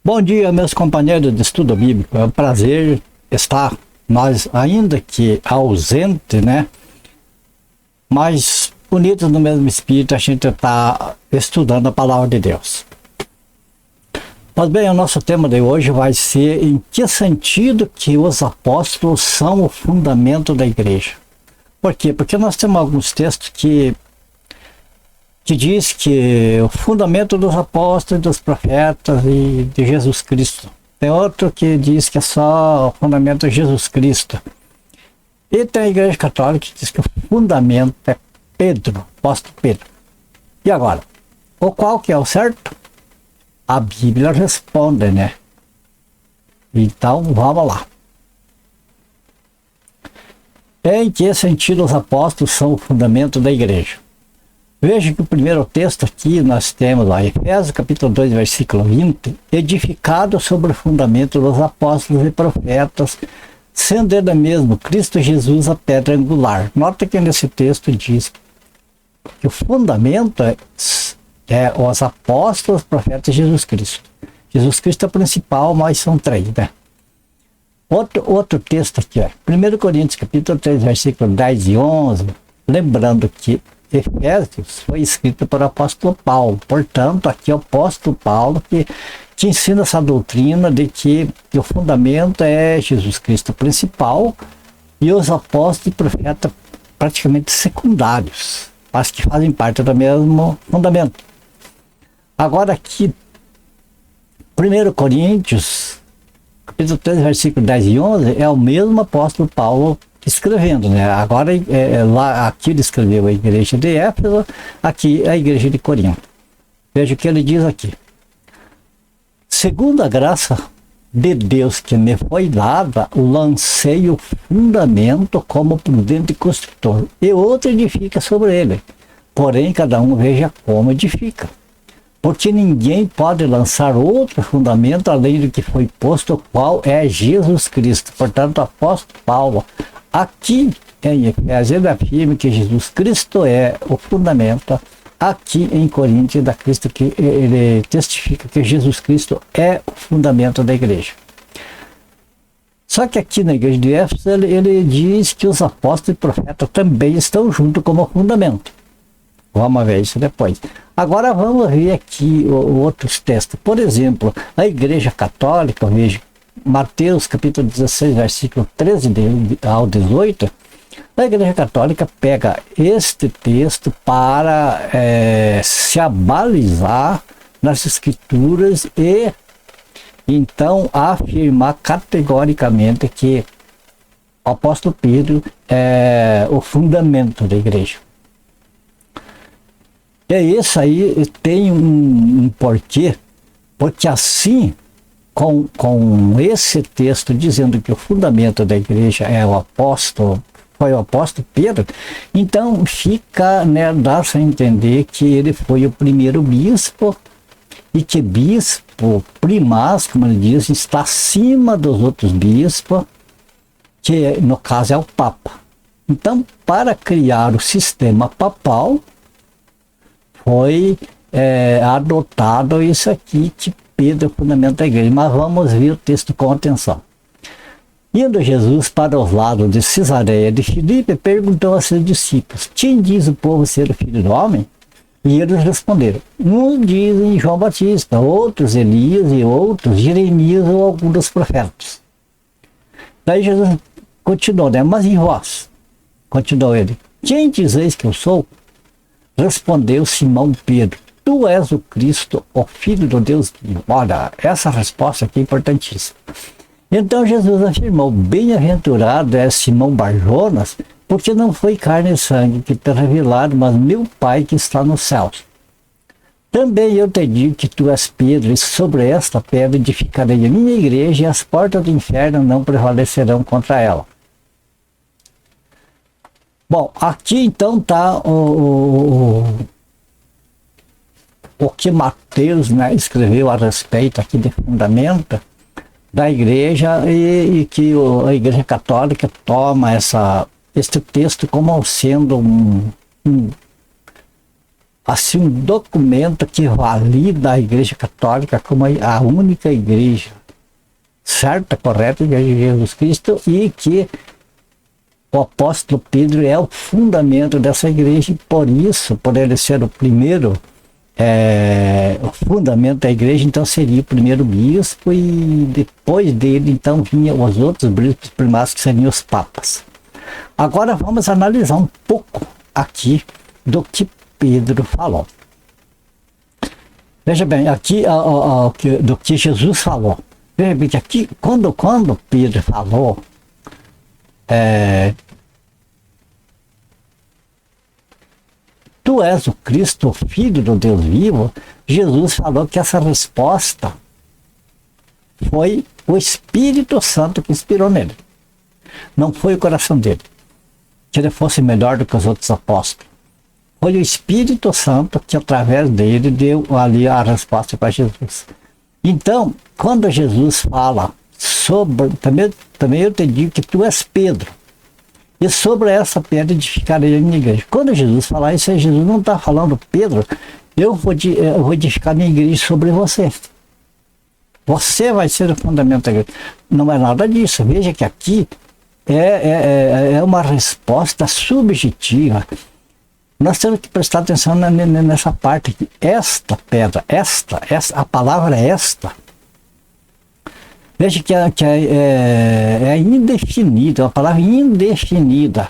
Bom dia, meus companheiros de estudo bíblico. É um prazer estar, nós ainda que ausente, né? Mas unidos no mesmo espírito, a gente está estudando a palavra de Deus. Pois bem, o nosso tema de hoje vai ser em que sentido que os apóstolos são o fundamento da igreja. Por quê? Porque nós temos alguns textos que diz que o fundamento dos apóstolos, dos profetas e de Jesus Cristo. Tem outro que diz que é só o fundamento de Jesus Cristo. E tem a Igreja Católica que diz que o fundamento é Pedro, apóstolo Pedro. E agora? O qual que é o certo? A Bíblia responde, né? Então, vamos lá. Em que sentido os apóstolos são o fundamento da igreja? Veja que o primeiro texto aqui nós temos lá, Efésios capítulo 2, versículo 20, edificado sobre o fundamento dos apóstolos e profetas, sendo ele mesmo Cristo Jesus a pedra angular. Nota que nesse texto diz que o fundamento é os apóstolos, profetas e Jesus Cristo. Jesus Cristo é o principal, mas são três, né? Outro texto aqui, 1 Coríntios capítulo 3, versículo 10 e 11, lembrando que Efésios foi escrito por apóstolo Paulo. Portanto, aqui é o apóstolo Paulo que ensina essa doutrina de que o fundamento é Jesus Cristo principal e os apóstolos e profetas praticamente secundários, mas que fazem parte do mesmo fundamento. Agora aqui, 1 Coríntios, capítulo 3, versículo 10 e 11, é o mesmo apóstolo Paulo escrevendo, né? Agora, aqui ele escreveu a igreja de Éfeso, aqui a igreja de Corinto. Veja o que ele diz aqui. Segundo a graça de Deus que me foi dada, lancei o fundamento como prudente construtor, e outro edifica sobre ele. Porém, cada um veja como edifica. Porque ninguém pode lançar outro fundamento além do que foi posto, o qual é Jesus Cristo. Portanto, o apóstolo Paulo, aqui em Efésios, ele afirma que Jesus Cristo é o fundamento. Aqui em Coríntios, ele testifica que Jesus Cristo é o fundamento da igreja. Só que aqui na igreja de Éfeso, ele diz que os apóstolos e profetas também estão juntos como fundamento. Vamos ver isso depois. Agora vamos ver aqui outros textos. Por exemplo, a Igreja Católica, veja, Mateus capítulo 16, versículo 13 ao 18, a Igreja Católica pega este texto para se abalizar nas Escrituras e então afirmar categoricamente que o apóstolo Pedro é o fundamento da igreja. E isso aí tem um porquê, porque assim, com esse texto dizendo que o fundamento da igreja foi o apóstolo Pedro, então fica, né, dá-se a entender que ele foi o primeiro bispo e que bispo primaz, como ele diz, está acima dos outros bispos, que no caso é o Papa. Então, para criar o sistema papal, foi adotado isso aqui, que Pedro é o fundamento da igreja. Mas vamos ver o texto com atenção. Indo Jesus para os lados de Cesareia de Filipe, perguntou a seus discípulos: quem diz o povo ser o filho do homem? E eles responderam: uns dizem João Batista, outros Elias e outros Jeremias ou algum dos profetas. Daí Jesus continuou, né? Mas e vós? Continuou ele: quem dizeis que eu sou? Respondeu Simão Pedro: tu és o Cristo, o Filho do Deus vivo. Olha, essa resposta aqui é importantíssima. Então Jesus afirmou: bem-aventurado é Simão Barjonas, porque não foi carne e sangue que te revelado, mas meu Pai que está nos céus. Também eu te digo que tu és Pedro, e sobre esta pedra edificarei a minha igreja, e as portas do inferno não prevalecerão contra ela. Bom, aqui então está o que Mateus, né, escreveu a respeito aqui de fundamento da igreja, e que a Igreja Católica toma este texto como sendo assim, um documento que valida a Igreja Católica como a única igreja certa, correta, de Jesus Cristo, e que o apóstolo Pedro é o fundamento dessa igreja, e por isso, por ele ser o primeiro, o fundamento da igreja, então seria o primeiro bispo, e depois dele, então, vinham os outros bispos primários, que seriam os papas. Agora vamos analisar um pouco aqui do que Pedro falou. Veja bem, aqui do que Jesus falou. Veja bem que aqui, quando Pedro falou, tu és o Cristo, o Filho do Deus vivo, Jesus falou que essa resposta foi o Espírito Santo que inspirou nele. Não foi o coração dele, que ele fosse melhor do que os outros apóstolos. Foi o Espírito Santo que, através dele, deu ali a resposta para Jesus. Então, quando Jesus fala sobre... Também eu te digo que tu és Pedro, e sobre essa pedra edificarei a minha igreja. Quando Jesus falar isso, Jesus não está falando, Pedro, eu vou edificar minha igreja sobre você. Você vai ser o fundamento da igreja. Não é nada disso. Veja que aqui é uma resposta subjetiva. Nós temos que prestar atenção nessa parte aqui. Esta pedra, a palavra é esta. Veja que é indefinida, uma palavra indefinida.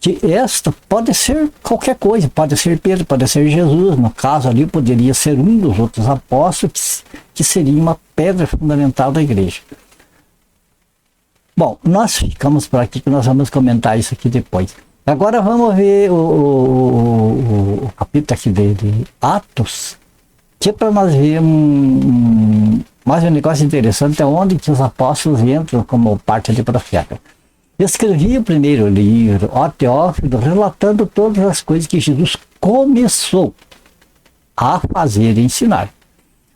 Que esta pode ser qualquer coisa, pode ser Pedro, pode ser Jesus. No caso ali, poderia ser um dos outros apóstolos, que seria uma pedra fundamental da igreja. Bom, nós ficamos por aqui, que nós vamos comentar isso aqui depois. Agora vamos ver o capítulo aqui de Atos, que é para nós ver mais um negócio interessante, é onde que os apóstolos entram como parte de profeta. Escrevi o primeiro livro, ó Teófilo, relatando todas as coisas que Jesus começou a fazer e ensinar,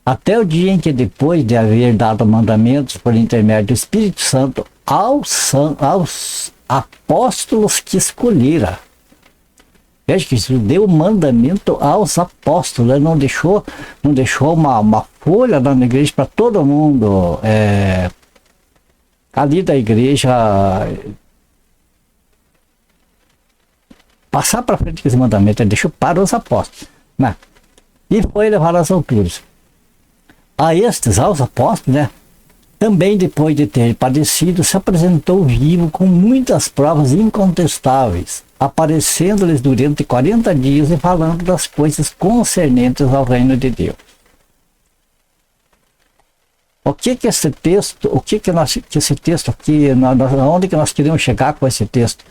até o dia em que, depois de haver dado mandamentos por intermédio do Espírito Santo aos apóstolos que escolhera. Veja que Jesus deu mandamento aos apóstolos, ele não deixou uma folha na igreja para todo mundo ali da igreja passar para frente esse mandamento, ele deixou para os apóstolos, né? E foi levar às alturas. Aos apóstolos, né? Também, depois de ter padecido, se apresentou vivo com muitas provas incontestáveis, aparecendo-lhes durante 40 dias e falando das coisas concernentes ao reino de Deus. O que esse texto, esse texto aqui, onde que nós queremos chegar com esse texto?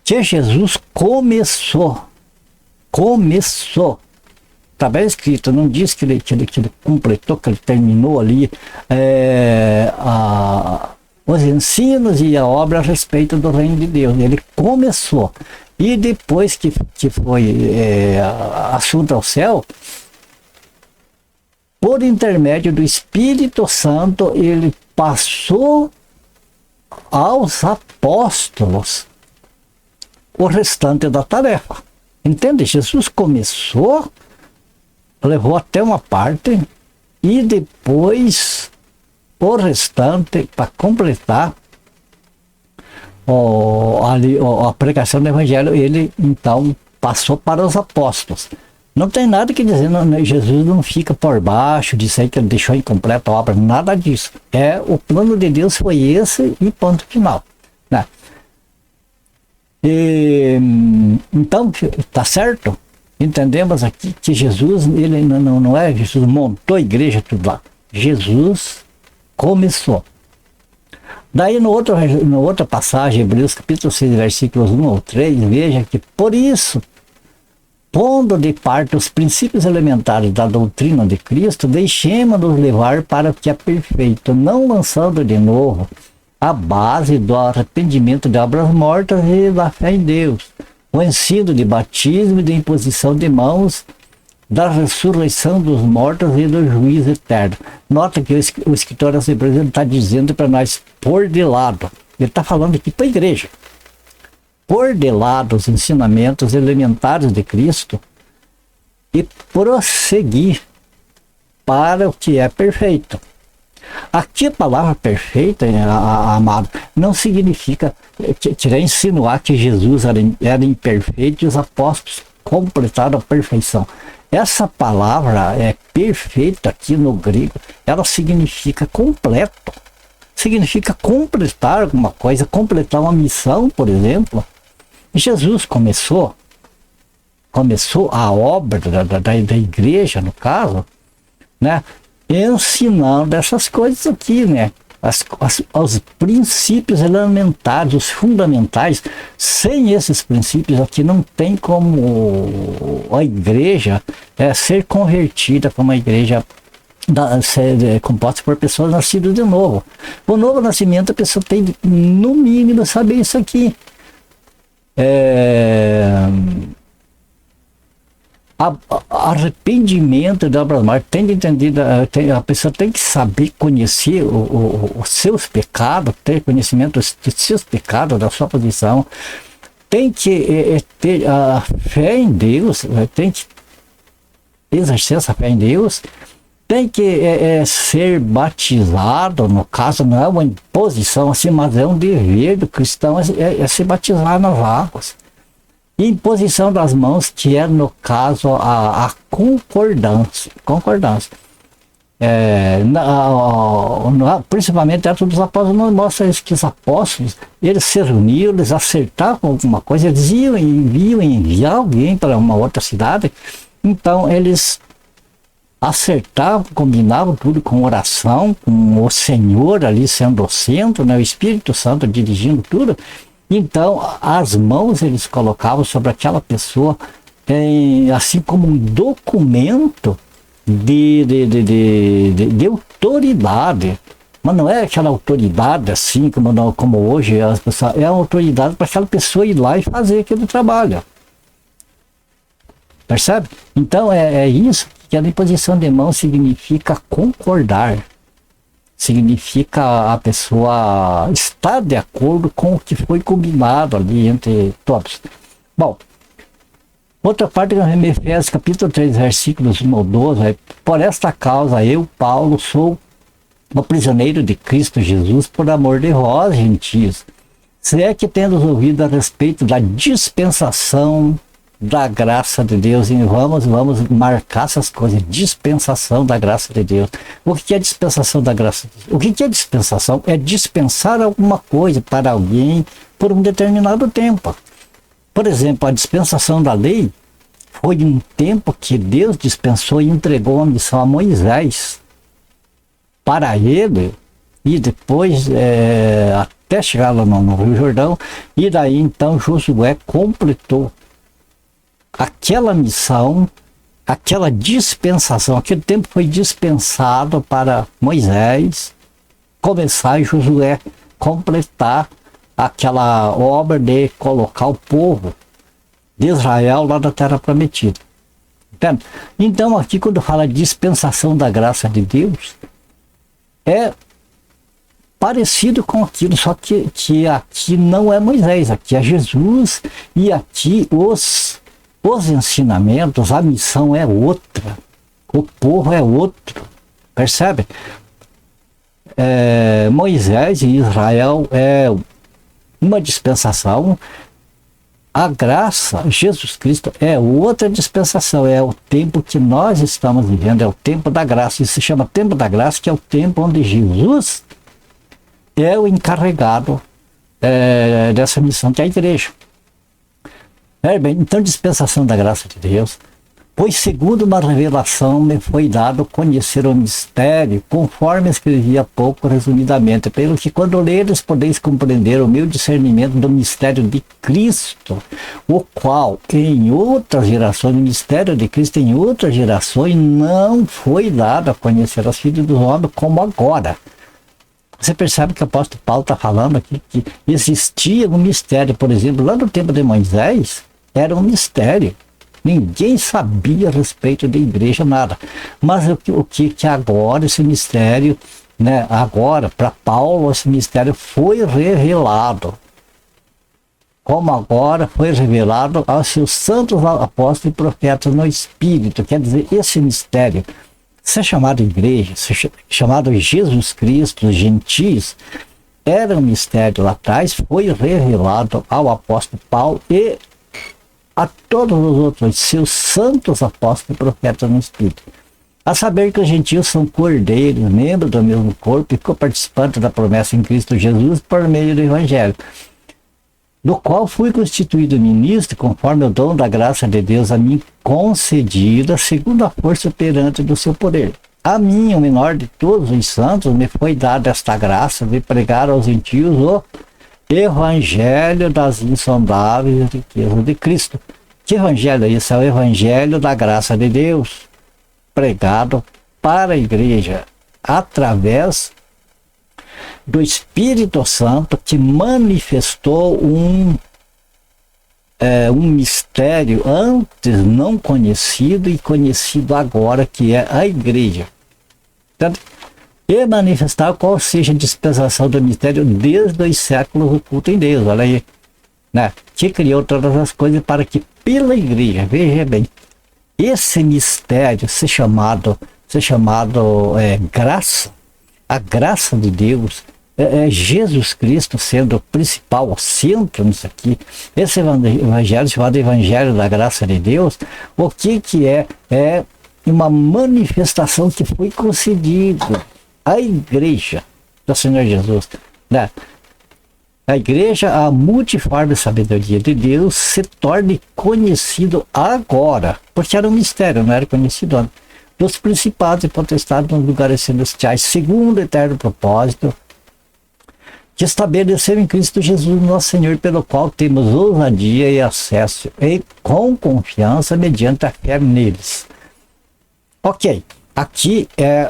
Que Jesus começou. Está bem escrito, não diz que ele completou, que ele terminou ali os ensinos e a obra a respeito do reino de Deus. Ele começou. E depois que foi assunto ao céu, por intermédio do Espírito Santo, ele passou aos apóstolos o restante da tarefa. Entende? Jesus começou, levou até uma parte, e depois o restante, para completar a pregação do Evangelho, ele então passou para os apóstolos. Não tem nada que dizer, Jesus não fica por baixo disso aí que ele deixou incompleta a obra, nada disso. O plano de Deus foi esse e ponto final, né? Então, tá certo? Entendemos aqui que Jesus, ele não é Jesus montou a igreja tudo lá. Jesus começou. Daí, na outra passagem, Hebreus capítulo 6, versículos 1 ao 3, veja que, por isso, pondo de parte os princípios elementares da doutrina de Cristo, deixemos-nos levar para o que é perfeito, não lançando de novo a base do arrependimento de obras mortas e da fé em Deus, o ensino de batismo e de imposição de mãos, da ressurreição dos mortos e do juízo eterno. Nota que o escritor aos Hebreus está dizendo para nós pôr de lado. Ele está falando aqui para a igreja. Pôr de lado os ensinamentos elementares de Cristo, e prosseguir para o que é perfeito. Aqui a palavra perfeita, amado, não significa querer insinuar que Jesus era imperfeito e os apóstolos completaram a perfeição. Essa palavra é perfeito aqui no grego, ela significa completo. Significa completar alguma coisa, completar uma missão, por exemplo. Jesus começou a obra da igreja, no caso, né, ensinando essas coisas aqui, né? Os princípios elementares, os fundamentais. Sem esses princípios aqui não tem como a igreja ser convertida como uma igreja composta por pessoas nascidas de novo. O novo nascimento, a pessoa tem no mínimo saber isso aqui. Arrependimento de Abraão, tem de entender, a pessoa tem que saber conhecer os seus pecados, ter conhecimento dos seus pecados, da sua posição, tem que ter a fé em Deus, tem que exercer essa fé em Deus, tem que ser batizado, no caso não é uma imposição assim, mas é um dever do cristão, é se batizar nas águas. Imposição das mãos, que é no caso a concordância. Principalmente dentro dos apóstolos, mostra isso, que os apóstolos, eles se reuniam, eles acertavam alguma coisa, eles iam enviar alguém para uma outra cidade, então eles acertavam, combinavam tudo com oração, com o Senhor ali sendo o centro, né, o Espírito Santo dirigindo tudo. Então, as mãos eles colocavam sobre aquela pessoa, assim como um documento de autoridade. Mas não é aquela autoridade assim, como hoje as pessoas, é uma autoridade para aquela pessoa ir lá e fazer aquele trabalho. Percebe? Então, é isso que a imposição de mãos significa concordar. Significa a pessoa estar de acordo com o que foi combinado ali entre todos. Bom, outra parte em Efésios capítulo 3, versículos 1 ao 12, por esta causa eu, Paulo, sou o prisioneiro de Cristo Jesus por amor de vós, gentios. Se é que tendo ouvido a respeito da dispensação da graça de Deus, e vamos marcar essas coisas, dispensação da graça de Deus. O que é dispensação da graça de Deus? O que é dispensação? É dispensar alguma coisa para alguém por um determinado tempo. Por exemplo, a dispensação da lei foi um tempo que Deus dispensou e entregou a missão a Moisés para ele, e depois até chegar lá no Rio Jordão, e daí então Josué completou aquela missão, aquela dispensação. Aquele tempo foi dispensado para Moisés começar e Josué completar aquela obra de colocar o povo de Israel lá da terra prometida. Entende? Então aqui, quando fala dispensação da graça de Deus, é parecido com aquilo, só que aqui não é Moisés, aqui é Jesus, e aqui os ensinamentos, a missão é outra, o povo é outro, percebe? Moisés e Israel é uma dispensação, a graça, Jesus Cristo é outra dispensação, é o tempo que nós estamos vivendo, é o tempo da graça. Isso se chama tempo da graça, que é o tempo onde Jesus é o encarregado dessa missão, que é a igreja. Bem, então, dispensação da graça de Deus, pois segundo uma revelação me foi dado conhecer o mistério, conforme escrevi há pouco resumidamente, pelo que quando leres podeis compreender o meu discernimento do mistério de Cristo, o qual em outras gerações, o mistério de Cristo em outras gerações não foi dado a conhecer aos filhos dos homens como agora. Você percebe que o apóstolo Paulo está falando aqui que existia um mistério, por exemplo, lá no tempo de Moisés, era um mistério. Ninguém sabia a respeito da igreja, nada. Mas o que agora esse mistério, né, agora, para Paulo, esse mistério foi revelado. como agora foi revelado aos seus santos apóstolos e profetas no Espírito. Quer dizer, esse mistério, ser chamado igreja, ser chamado Jesus Cristo, gentios, era um mistério lá atrás, foi revelado ao apóstolo Paulo e a todos os outros seus santos apóstolos e profetas no Espírito. A saber que os gentios são cordeiros, membros do mesmo corpo e co-participantes da promessa em Cristo Jesus por meio do Evangelho, do qual fui constituído ministro conforme o dom da graça de Deus a mim concedida, segundo a força operante do seu poder. A mim, o menor de todos os santos, me foi dada esta graça de pregar aos gentios o Evangelho das insondáveis riquezas de Cristo. Que evangelho é esse? É o Evangelho da graça de Deus, pregado para a igreja, através do Espírito Santo, que manifestou um mistério antes não conhecido e conhecido agora, que é a igreja. E manifestar qual seja a dispensação do mistério desde os séculos oculto em Deus, olha aí, né? Que criou todas as coisas para que pela igreja, veja bem, esse mistério ser chamado graça, a graça de Deus, Jesus Cristo sendo o principal, o centro nisso aqui, esse evangelho chamado Evangelho da Graça de Deus, o que é? É uma manifestação que foi concedida à igreja do Senhor Jesus, né? A igreja, a multiforme sabedoria de Deus, se torne conhecido agora, porque era um mistério, não era conhecido antes, dos principados e potestades nos lugares celestiais, segundo o eterno propósito que estabeleceu em Cristo Jesus, nosso Senhor, pelo qual temos ousadia e acesso e com confiança mediante a fé neles. Ok, aqui é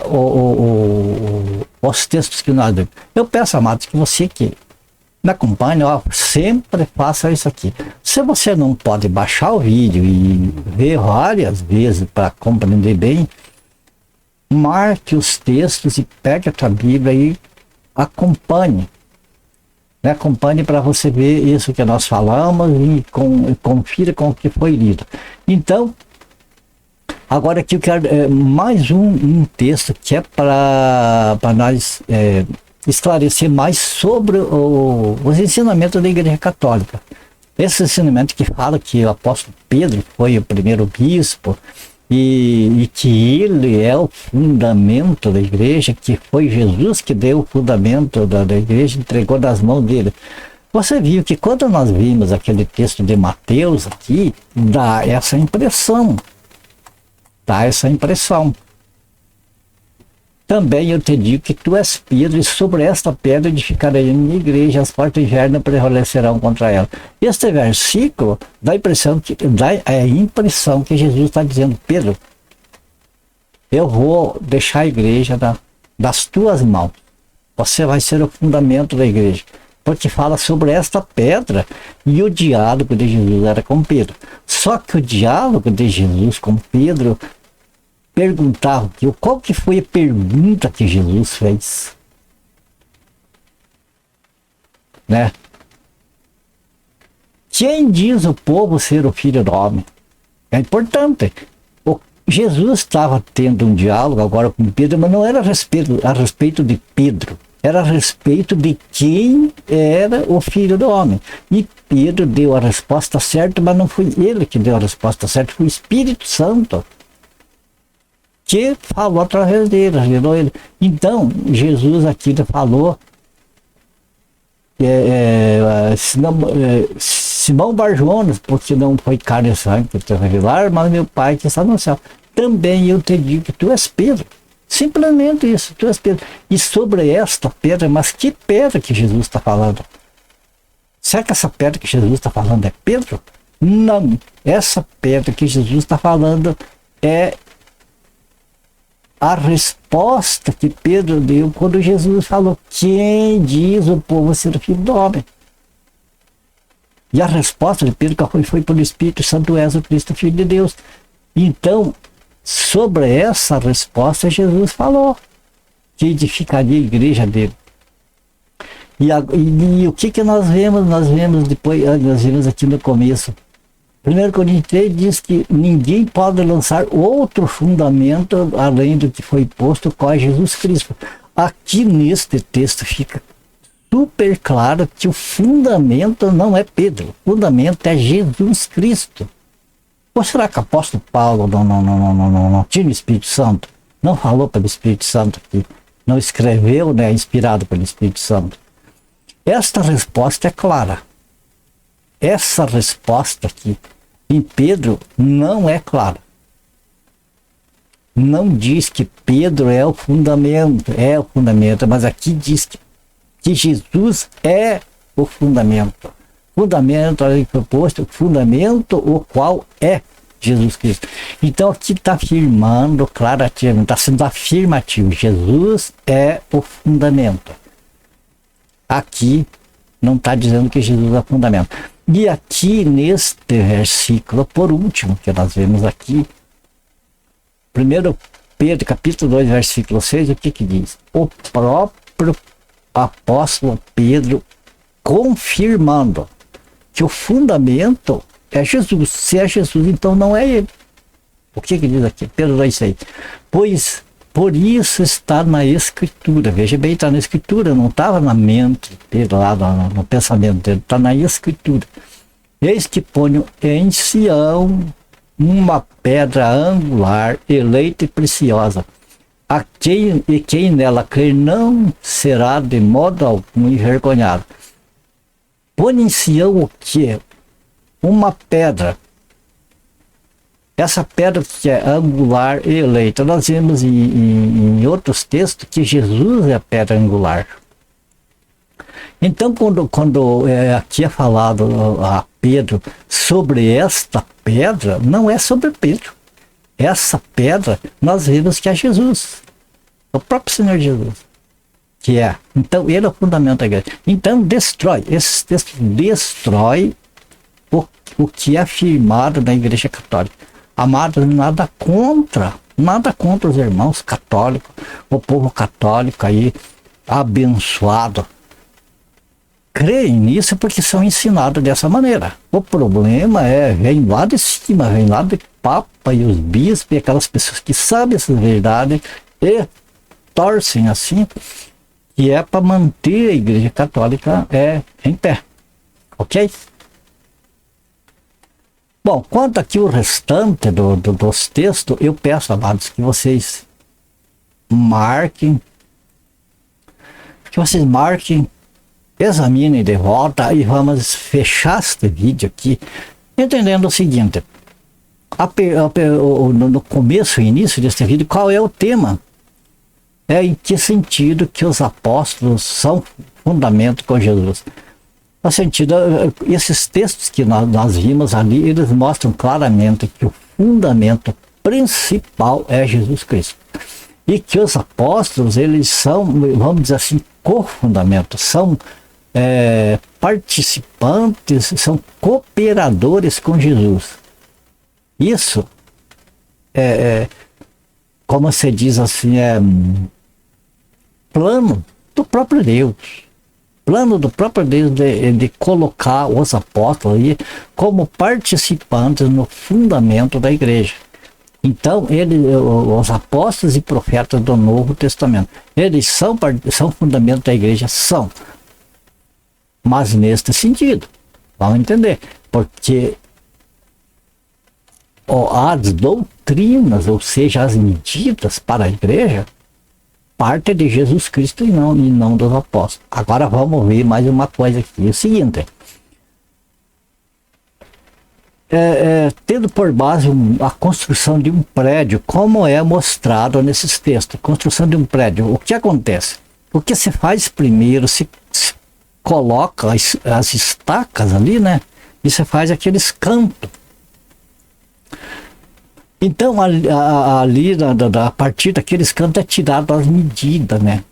os textos que nós lemos. Eu peço, amados, que você que me acompanhe, sempre faça isso aqui. Se você não pode baixar o vídeo e ver várias vezes para compreender bem, marque os textos e pegue a tua Bíblia e acompanhe. Acompanhe para você ver isso que nós falamos e confira com o que foi lido. Então, agora aqui eu quero mais um texto que é para nós esclarecer mais sobre os ensinamentos da Igreja Católica. Esse ensinamento que fala que o apóstolo Pedro foi o primeiro bispo e que ele é o fundamento da igreja, que foi Jesus que deu o fundamento da igreja, entregou nas mãos dele. Você viu que quando nós vimos aquele texto de Mateus aqui, dá essa impressão. Também eu te digo que tu és Pedro, e sobre esta pedra edificarei a minha igreja, as portas do inferno prevalecerão contra ela. Este versículo dá a impressão que Jesus está dizendo: Pedro, eu vou deixar a igreja das tuas mãos. Você vai ser o fundamento da igreja. Porque fala sobre esta pedra, e o diálogo de Jesus era com Pedro. Só que o diálogo de Jesus com Pedro perguntava qual que foi a pergunta que Jesus fez, né? Quem diz o povo ser o filho do homem? É importante. Jesus estava tendo um diálogo agora com Pedro, mas não era a respeito de Pedro, era a respeito de quem era o filho do homem. E Pedro deu a resposta certa, mas não foi ele que deu a resposta certa, foi o Espírito Santo que falou através dele, revelou ele. Então, Jesus aqui falou, Simão Barjonas, porque não foi carne e sangue que te revelar, mas meu Pai que está no céu. Também eu te digo que tu és Pedro. Simplesmente isso, tu és Pedro. E sobre esta pedra, mas que pedra que Jesus está falando? Será que essa pedra que Jesus está falando é Pedro? Não, essa pedra que Jesus está falando é a resposta que Pedro deu quando Jesus falou: quem diz o povo ser o filho do homem? E a resposta de Pedro foi pelo Espírito Santo: és o Cristo, Filho de Deus. Então, sobre essa resposta, Jesus falou que edificaria a igreja dele. E o que nós vemos? Nós vemos depois, nós vimos aqui no começo. 1 Coríntios 3 diz que ninguém pode lançar outro fundamento além do que foi posto, qual é Jesus Cristo. Aqui neste texto fica super claro que o fundamento não é Pedro, o fundamento é Jesus Cristo. Ou será que o apóstolo Paulo não tinha o Espírito Santo? Não falou pelo Espírito Santo aqui, não escreveu, né, inspirado pelo Espírito Santo? Esta resposta é clara. Essa resposta aqui em Pedro não é clara. Não diz que Pedro é o fundamento, mas aqui diz que Jesus é o fundamento. Fundamento ali proposto, fundamento o qual é Jesus Cristo. Então aqui está afirmando claramente, está sendo afirmativo, Jesus é o fundamento. Aqui não está dizendo que Jesus é o fundamento. E aqui neste versículo, por último, que nós vemos aqui, 1 Pedro, capítulo 2, versículo 6, o que diz? O próprio apóstolo Pedro confirmando que o fundamento é Jesus. Se é Jesus, então não é ele. O que diz aqui? Pedro 2,6. Pois por isso está na Escritura. Veja bem, está na Escritura, não estava na mente dele, lá no pensamento dele, está na Escritura. Eis que ponho em Sião uma pedra angular, eleita e preciosa. Quem nela crer não será de modo algum envergonhado. Põe em Sião o quê? Uma pedra. Essa pedra que é angular e eleita. Nós vemos em outros textos que Jesus é a pedra angular. Então, quando aqui é falado a Pedro sobre esta pedra, não é sobre Pedro. Essa pedra, nós vemos que é Jesus. O próprio Senhor Jesus. Que é. Então, ele é o fundamento da igreja. Então, esse texto destrói o que é afirmado na Igreja Católica. Amados, nada contra os irmãos católicos, o povo católico aí, abençoado. Creem nisso porque são ensinados dessa maneira. O problema vem lá de cima, vem lá do Papa e os bispos e aquelas pessoas que sabem essas verdades e torcem assim, que é para manter a Igreja Católica em pé. Ok? Bom, quanto aqui o restante dos textos, eu peço, amados, que vocês marquem, examinem de volta e vamos fechar este vídeo aqui, entendendo o seguinte, no começo e início deste vídeo, qual é o tema? Em que sentido que os apóstolos são fundamento com Jesus? No sentido, esses textos que nós vimos ali, eles mostram claramente que o fundamento principal é Jesus Cristo. E que os apóstolos, eles são, vamos dizer assim, cofundamentos, são participantes, são cooperadores com Jesus. Isso como se diz assim, plano do próprio Deus. Plano do próprio Deus de colocar os apóstolos aí como participantes no fundamento da igreja. Então, os apóstolos e profetas do Novo Testamento, eles são fundamento da igreja? São. Mas neste sentido, vamos entender, porque as doutrinas, ou seja, as medidas para a igreja, parte de Jesus Cristo e não dos apóstolos. Agora vamos ver mais uma coisa aqui, o seguinte, tendo por base a construção de um prédio, como é mostrado nesses textos, construção de um prédio, o que acontece? O que se faz primeiro, se coloca as estacas ali, né, e se faz aqueles cantos. Então, ali, a partir daqueles cantos é tirado as medidas, né?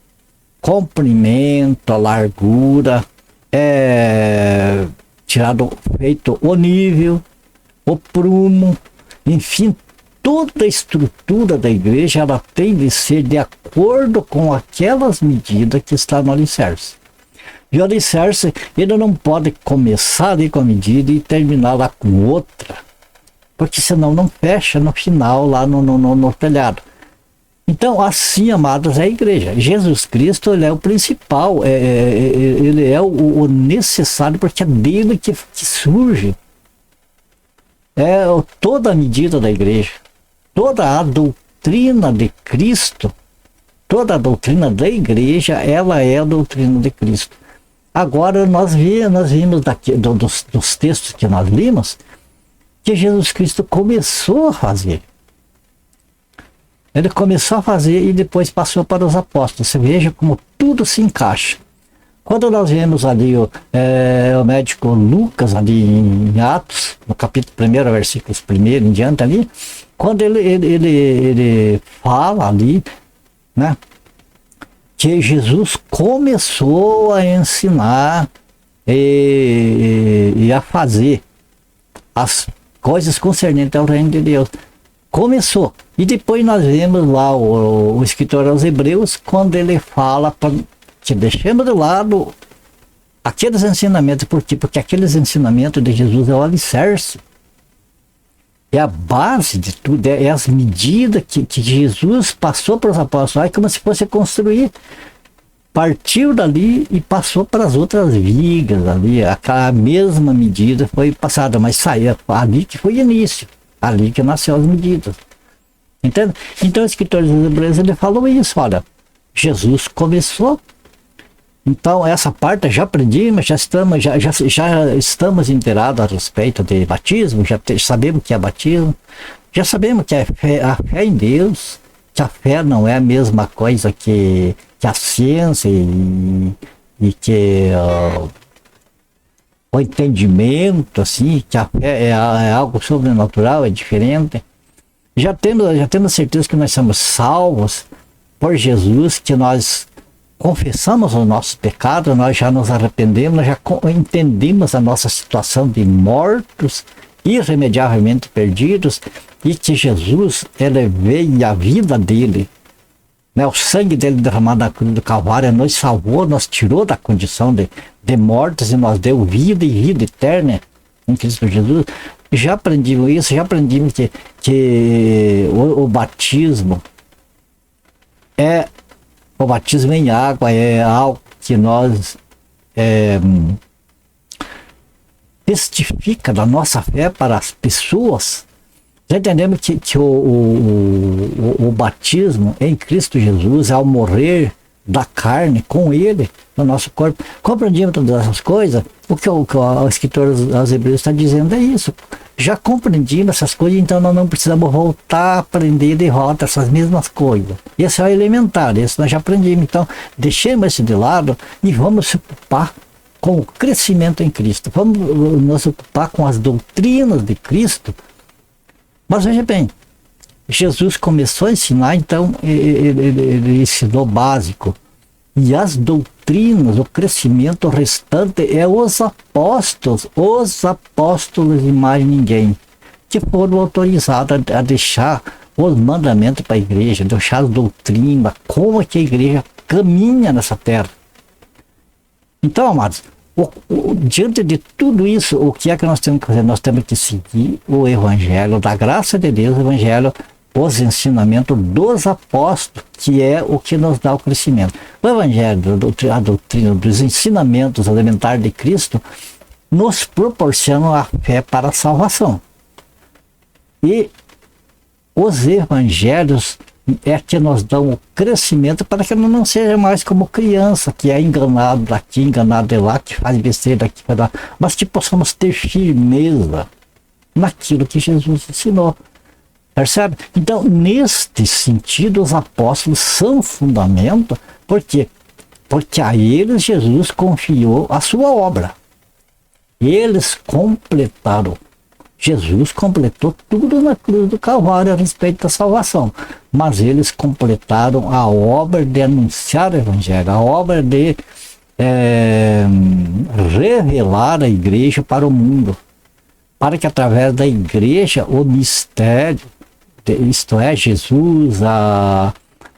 Comprimento, a largura, feito o nível, o prumo, enfim, toda a estrutura da igreja, ela tem de ser de acordo com aquelas medidas que estão no alicerce. E o alicerce, ele não pode começar ali com a medida e terminar lá com outra, porque senão não fecha no final lá no telhado. Então, assim, amados, é a igreja. Jesus Cristo, ele é o principal, ele é o necessário, porque é dele que surge toda a medida da igreja, toda a doutrina de Cristo, toda a doutrina da igreja, ela é a doutrina de Cristo. Agora, nós vimos dos textos que nós limos, que Jesus Cristo começou a fazer. Ele começou a fazer e depois passou para os apóstolos. Você veja como tudo se encaixa. Quando nós vemos ali o médico Lucas, ali em Atos, no capítulo 1, versículos 1 em diante ali, quando ele fala ali, né, que Jesus começou a ensinar e a fazer as coisas concernentes ao reino de Deus. Começou. E depois nós vemos lá o escritor aos Hebreus, quando ele fala que deixemos de lado aqueles ensinamentos. Por quê? Porque aqueles ensinamentos de Jesus é o alicerce. É a base de tudo, é as medidas que Jesus passou para os apóstolos, é como se fosse construir. Partiu dali e passou para as outras vigas ali, a mesma medida foi passada, mas saía ali que foi o início, ali que nasceu as medidas. Entende? Então o escritor dos Hebreus, ele falou isso, olha, Jesus começou. Então essa parte já aprendimos, já estamos inteirados a respeito de batismo, já sabemos que é batismo, já sabemos que a fé em Deus, que a fé não é a mesma coisa que a ciência e que o entendimento, assim, que a fé é algo sobrenatural, é diferente. Já temos certeza que nós somos salvos por Jesus, que nós confessamos os nossos pecados, nós já nos arrependemos, nós já entendemos a nossa situação de mortos, irremediavelmente perdidos, e que Jesus, ele veio e a vida dele, né, o sangue dele derramado na cruz do Calvário, nos salvou, nos tirou da condição de mortos e nos deu vida e vida eterna em Cristo Jesus. Já aprendimos isso, já aprendimos que o batismo o batismo em água é algo que nós testifica da nossa fé para as pessoas. Já entendemos que o batismo em Cristo Jesus, ao morrer da carne com ele no nosso corpo, compreendemos todas essas coisas. O que o escritor aos Hebreus está dizendo é isso. Já compreendimos essas coisas, então nós não precisamos voltar a aprender de volta essas mesmas coisas. Isso é elementar, isso nós já aprendemos. Então, deixemos isso de lado e vamos se ocupar com o crescimento em Cristo. Vamos nos ocupar com as doutrinas de Cristo. Mas veja bem, Jesus começou a ensinar, então ele ensinou básico. E as doutrinas, o crescimento restante é os apóstolos e mais ninguém, que foram autorizados a deixar os mandamentos para a igreja, deixar as doutrinas, como é que a igreja caminha nessa terra. Então, amados, diante de tudo isso, o que é que nós temos que fazer? Nós temos que seguir o evangelho da graça de Deus, o evangelho, os ensinamentos dos apóstolos, que é o que nos dá o crescimento. O evangelho, a doutrina dos ensinamentos elementares de Cristo nos proporcionam a fé para a salvação. E os evangelhos é que nos dão o crescimento para que não seja mais como criança, que é enganado daqui, enganado de lá, que faz besteira daqui, mas que possamos ter firmeza naquilo que Jesus ensinou. Percebe? Então, neste sentido, os apóstolos são fundamento. Por quê? Porque a eles Jesus confiou a sua obra. Eles completaram. Jesus completou tudo na cruz do Calvário a respeito da salvação. Mas eles completaram a obra de anunciar o Evangelho, a obra de revelar a igreja para o mundo. Para que através da igreja o mistério, isto é, Jesus,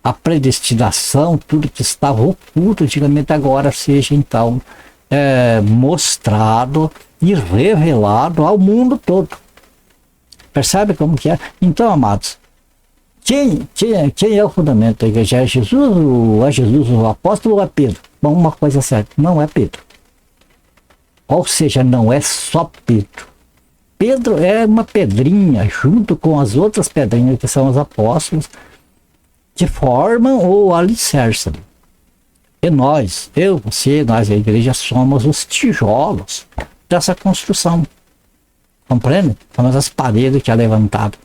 a predestinação, tudo que estava oculto antigamente, agora seja então mostrado e revelado ao mundo todo. Percebe como que é? Então, amados, quem é o fundamento da igreja? É Jesus, o apóstolo, ou é Pedro? Bom, uma coisa certa, não é Pedro. Ou seja, não é só Pedro. Pedro é uma pedrinha, junto com as outras pedrinhas que são os apóstolos, que formam o alicerce. E nós, eu, você, nós, a igreja, somos os tijolos dessa construção. Compreende? Somos as paredes que é levantado.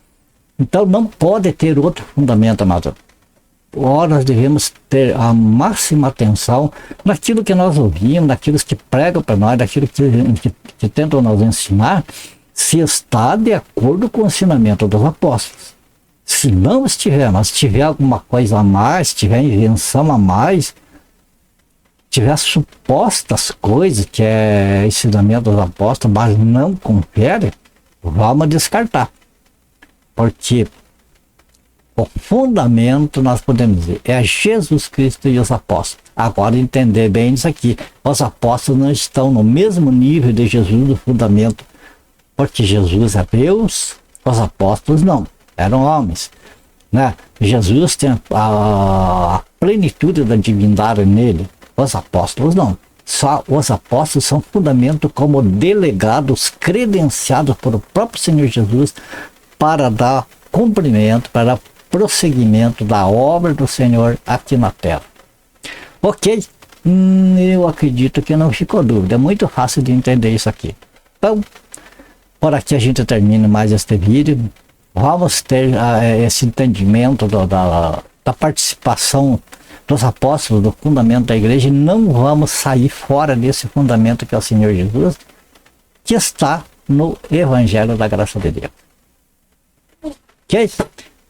Então não pode ter outro fundamento, amado. Ora, nós devemos ter a máxima atenção naquilo que nós ouvimos, naquilo que pregam para nós, naquilo que tentam nos ensinar, se está de acordo com o ensinamento dos apóstolos. Se não estiver, mas tiver alguma coisa a mais, tiver invenção a mais, tiver supostas coisas que é ensinamento dos apóstolos, mas não confere, vamos descartar. Porque o fundamento, nós podemos dizer, é Jesus Cristo e os apóstolos. Agora, entender bem isso aqui. Os apóstolos não estão no mesmo nível de Jesus do fundamento, porque Jesus é Deus, os apóstolos não, eram homens, né? Jesus tem a plenitude da divindade nele, os apóstolos não. Só os apóstolos são fundamento como delegados credenciados pelo próprio Senhor Jesus para dar cumprimento, para dar prosseguimento da obra do Senhor aqui na terra. Ok? Eu acredito que não ficou dúvida, é muito fácil de entender isso aqui. Então, por aqui a gente termina mais este vídeo. Vamos ter esse entendimento da participação dos apóstolos, do fundamento da igreja, e não vamos sair fora desse fundamento que é o Senhor Jesus, que está no Evangelho da Graça de Deus. Ok?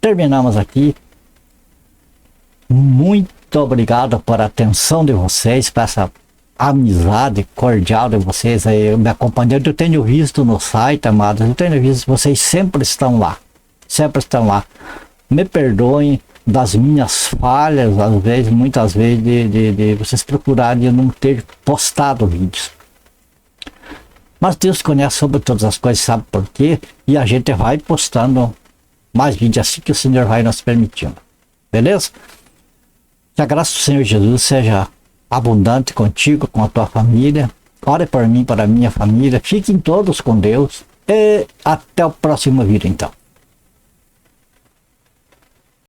Terminamos aqui. Muito obrigado por a atenção de vocês, por essa amizade cordial de vocês aí me acompanhando. Eu tenho visto no site, amados, eu tenho visto, vocês sempre estão lá, me perdoem das minhas falhas, às vezes, muitas vezes, de vocês procurarem não ter postado vídeos, mas Deus conhece sobre todas as coisas, sabe por quê, e a gente vai postando mais vídeos assim que o Senhor vai nos permitindo, beleza? Que a graça do Senhor Jesus seja abundante contigo, com a tua família. Ore por mim, para a minha família. Fiquem todos com Deus. E até o próximo vídeo, então.